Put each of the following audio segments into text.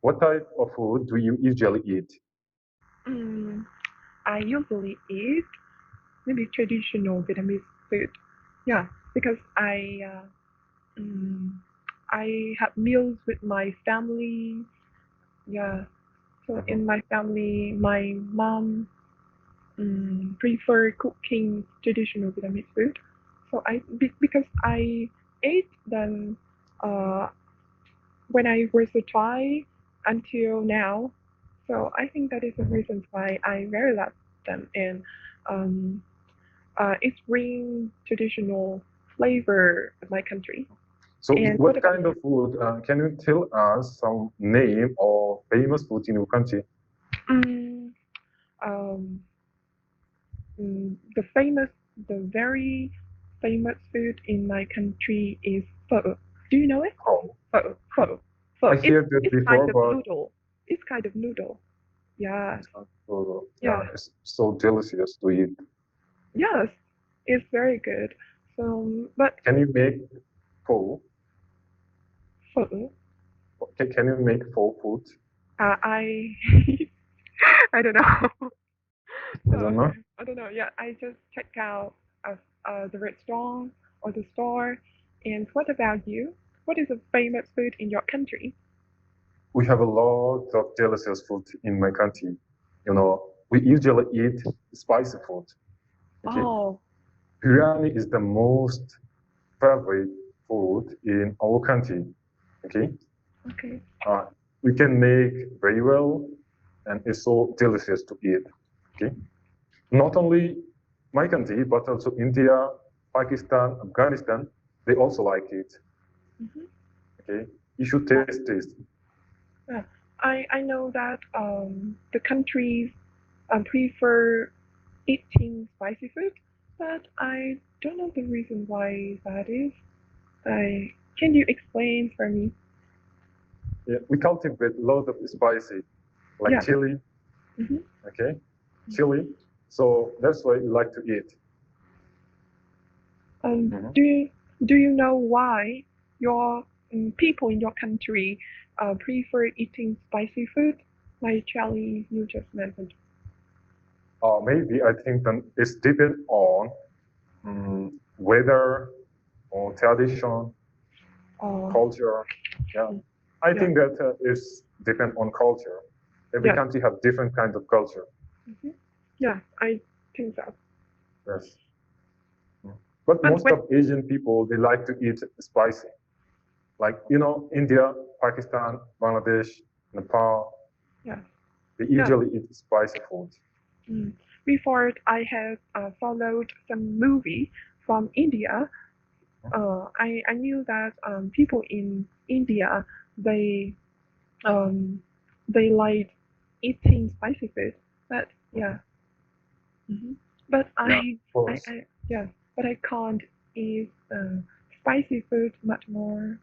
What type of food do you usually eat? Mm, I usually eat maybe traditional Vietnamese food. Yeah, because mm, I have meals with my family. Yeah, so Mhm. in my family, my mom prefer cooking traditional Vietnamese food. So because I ate them uh, when I was a child until now. So I think that is the Mhm. reason why I very love them, and um, it brings traditional flavor of my country. So, And what what about kind you? of food? Can you tell us some name or famous food in your country? Mm, um, the famous, the very famous food in my country is pho. Do you know it? Oh, Pho, pho, pho. I heard that It's kind before, of but noodle. It's kind of noodle. Yeah, yeah, yeah, it's so delicious to eat. yes. It's very good. So, but Can you make pho? pho, Can you make pho food? I I don't know. I So don't know. I don't know. Yeah, I just check out the restaurant or the store. And what about you? What is a famous food in your country? We have a lot of delicious food in my country. We usually eat spicy food. Okay, Oh, biryani is the most favorite food in our country. Okay, okay. uh, we can make very well, and it's so delicious to eat. Okay, not only my country but also India, Pakistan, Afghanistan. They also like it. Mm-hmm. Okay, you should Yeah, taste this. yeah. I know that the countries prefer eating spicy food, but I don't know the reason why that is. I Can you explain for me? Yeah, we cultivate a lot of spicy, like Yeah. chili. Mm-hmm. Okay, chili. So that's why we like to eat. Mhm. Do you know why your people in your country prefer eating spicy food, like Charlie you just mentioned? Maybe I think then it's depend on weather or tradition, Uh, culture. Yeah, I yeah, think that is depend on culture. Every yes, country have different kind of culture. hmm yeah, I think so. Yes. Mm. But But most when of Asian people they like to eat spicy. Like India, Pakistan, Bangladesh, Nepal, yeah, they yeah. usually eat spicy food. Mm. Before I have followed some movie from India. I knew that people in India they um, they like eating spicy food, but Mhm. yeah, hmm but Yeah, of course. yeah, but I can't eat spicy food much more.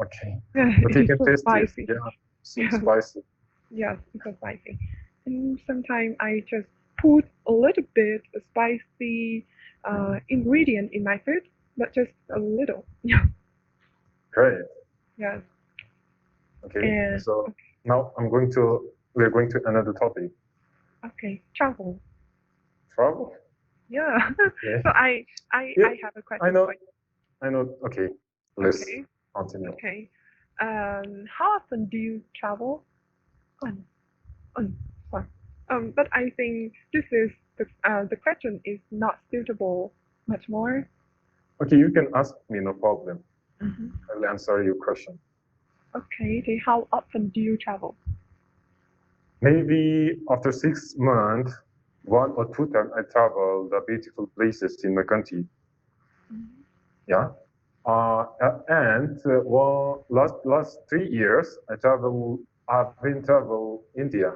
Okay. Yeah, But you it's can so taste this. spicy. Yeah, so Yeah, spicy. yes, it's so spicy. And sometimes I just put a little bit of spicy ingredient in my food, but just a little. Yeah, Great. yes, Okay. and So now we're going to another topic. okay, travel. Travel. Yeah. Okay. So Yeah, I have a I question for know. you. I know. Okay. Let's Okay. continue. Okay. How often do you travel? Um, um, sorry. But I think this is the question is not suitable much more. Okay, you can ask me, no problem. hmm I'll answer your question. Okay. So how often do you travel? Maybe after 6 months, 1 or 2 times I travel the beautiful places in my country. Mhm. Yeah. And well, last 3 years I've been travel India.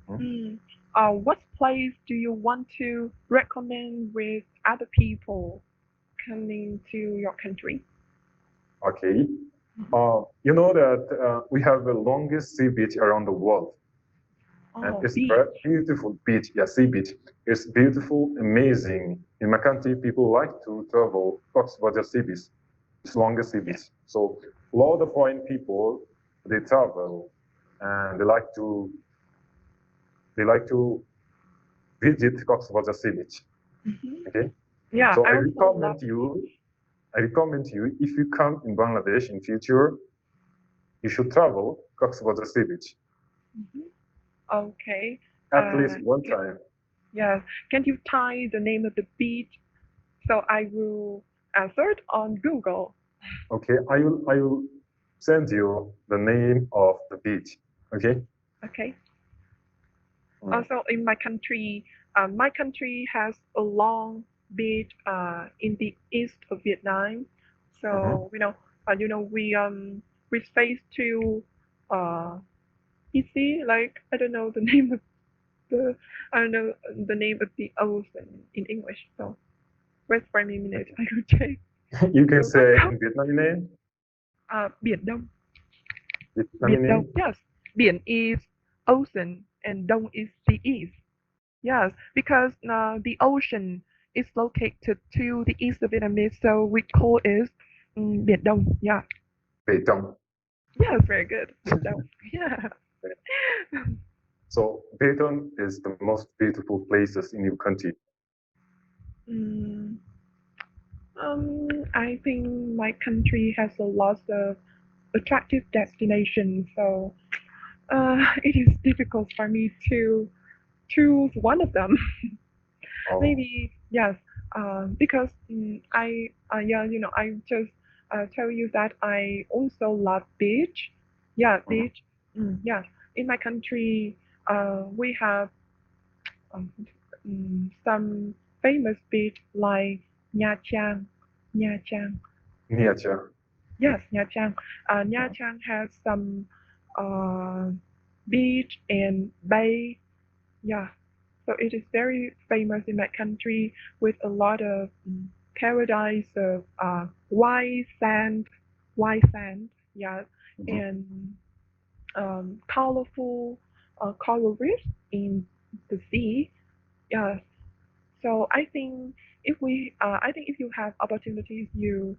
Hmm? Mm. What place do you want to recommend with other people coming to your country? Okay. Mhm. You know that we have the longest sea beach around the world, and Oh, it's very beach. beautiful beach. Yeah, sea beach. It's beautiful, amazing. In my country, people like to travel Cox's Sea Beach. It's longest sea Yeah. beach. So a lot of foreign people, they travel and they like to visit Cox's Bazar village. Mm-hmm. Okay, Yeah, so I also love. I recommend you if you come in Bangladesh in future, you should travel Cox's Bazar village Mhm. Okay. at least one Yeah, time. yes. Can you type the name of the beach so I will search on Google? Okay, I will send you the name of the beach. Okay. Okay. Mm. Also, in my country has a long beach in the east of Vietnam. Mm-hmm. So we face to uh, easy like I don't know the name of the I don't know the name of the ocean in English. So wait for me a minute. I will check. You can So my say in Vietnamese name, Biển Đông. Vietnamese Biển Đông. name. Yes. Biển is ocean and Đông is the east. Yes, because the ocean is located to the east of Vietnamese, so we call it Biển Đông. Yeah. Baitang. Yes, very good. Biển Đông. Yeah. So Baton is the most beautiful places in your country. Mm, I think my country has a lot of attractive destinations, so it is difficult for me to choose one of them. Oh, Maybe yes, because I just tell you that I also love beach. Yeah, mhm. beach. Yeah, in my country, we have um, some famous beach like Nha Trang. Nha Trang. Niacha. Yes, Nha Trang. Nha Mhm. Trang has some uh, beach and bay. Yeah, so it is very famous in my country with a lot of paradise of white sand, yeah, Mhm. and colorful coral reefs in the sea. Yeah, so I think if you have opportunities, you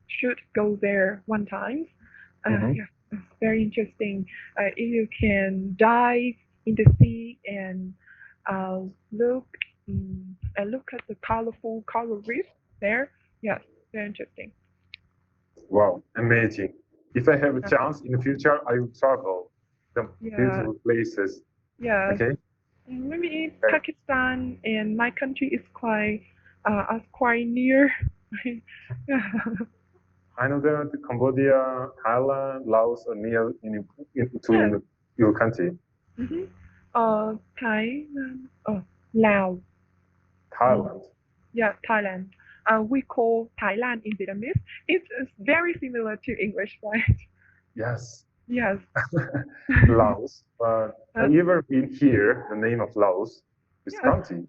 should go there one time. Mhm. Yeah, it's very interesting. If you can dive in the sea and uh, look look at the colorful coral reef there, yes, very interesting. Wow, amazing. If I have a Yeah, chance in the future, I will travel the yeah, beautiful places. yes. Okay. Maybe Uh, Pakistan and my country is quite near. Yeah. I know that Cambodia, Thailand, Laos are near to Yes. your country. Mm-hmm. Thailand. Oh, Laos. Mm. Thailand. Yeah, Thailand. We call Thailand in Vietnamese. It's very similar to English, right? Yes. Yes. Laos. But I uh, never been here the name of Laos, this yes. country.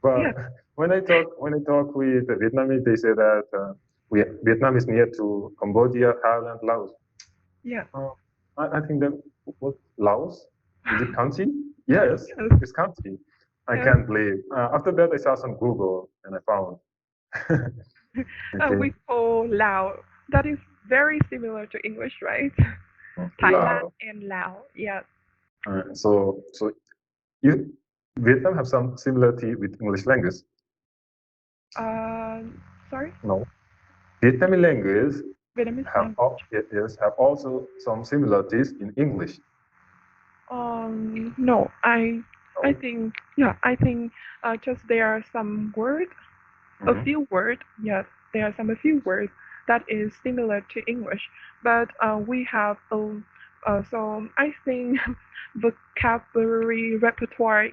But Yes. when I talk with the Vietnamese, they say that Vietnam is near to Cambodia, Thailand, Laos. Yes. Uh, I think that what Laos is it country? Yes, Yes. it's country. I Yes. can't believe. After that, I saw some Google and I found. Okay, We call Lao. That is very similar to English, right? Thailand Laos. and Lao. Yes. So you Vietnam have some similarity with English language. Sorry. No, Vietnamese language Vietnamese have language. yes have also some similarities in English. No, I No. think yeah, I think just there are some words, a Hmm. few words. Yes, there are some a few words that is similar to English, but we have so I think vocabulary repertoire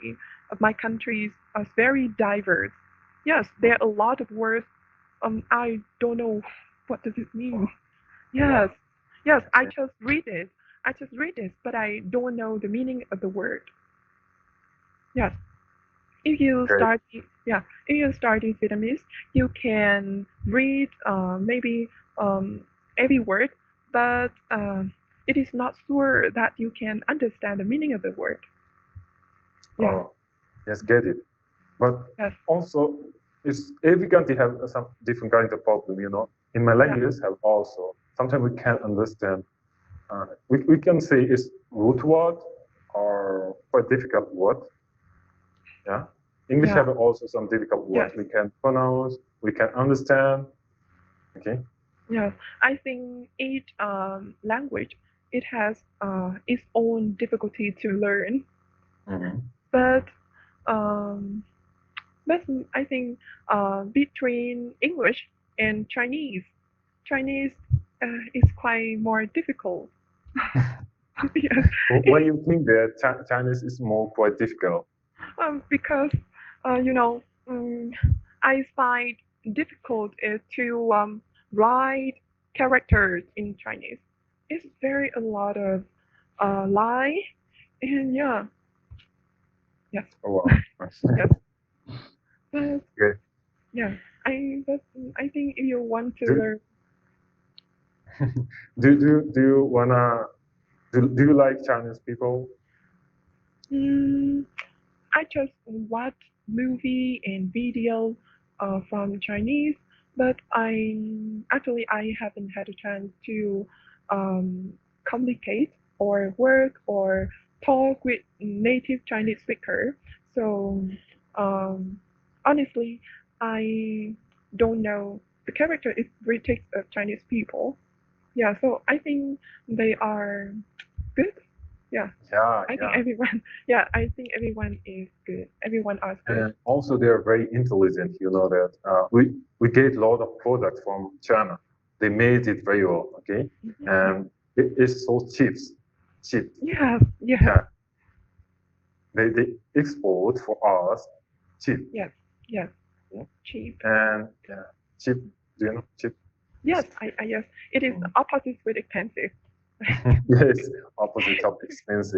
of my country is very diverse. Yes, there are a lot of words. I don't know what does it mean. Yes, Wow. yes, I Okay. just read it. I just read it, but I don't know the meaning of the word. Yes, if you Great. start, yeah, if you start in Vietnamese, you can read maybe every word, but it is not sure that you can understand the meaning of the word. Yeah, Oh, yes, get it. But yes, also, it's every country have some different kind of problem. In my yeah, language have also. sometimes we can't understand. We can say it's root word or quite difficult word. Yeah. English Yeah. have also some difficult words Yes. we can pronounce, we can understand. Okay. Yes. I think each language it has its own difficulty to learn, Mm-hmm. but um, but I think between English and Chinese is quite more difficult. Yes, Why you think that Chinese is more quite difficult? because you know, I find difficult to write characters in Chinese. It's very a lot of lie, and yeah, yes, Oh wow. yes, but Okay. yeah, but I think if you want to Do, learn, do you wanna do you like Chinese people? mm, I just watch movie and video from Chinese, but I haven't had a chance to um, communicate or work or talk with native Chinese speaker. So um, honestly, I don't know the characteristics of Chinese people. Yeah, so I think they are good. Yeah, Yeah, I think yeah. everyone. Yeah, I think everyone is good. Everyone are good. And also they are very intelligent. You know that we get a lot of products from China. They made it very well. Okay, Yeah. and it is so cheap. Cheap. Yeah. Yeah. Yeah, they export for us cheap. Yes. Yes. Yeah. Cheap. And yeah, cheap. Do you know cheap? Yes. I yes. It is Mm. opposite with expensive. Yes, opposite of expensive.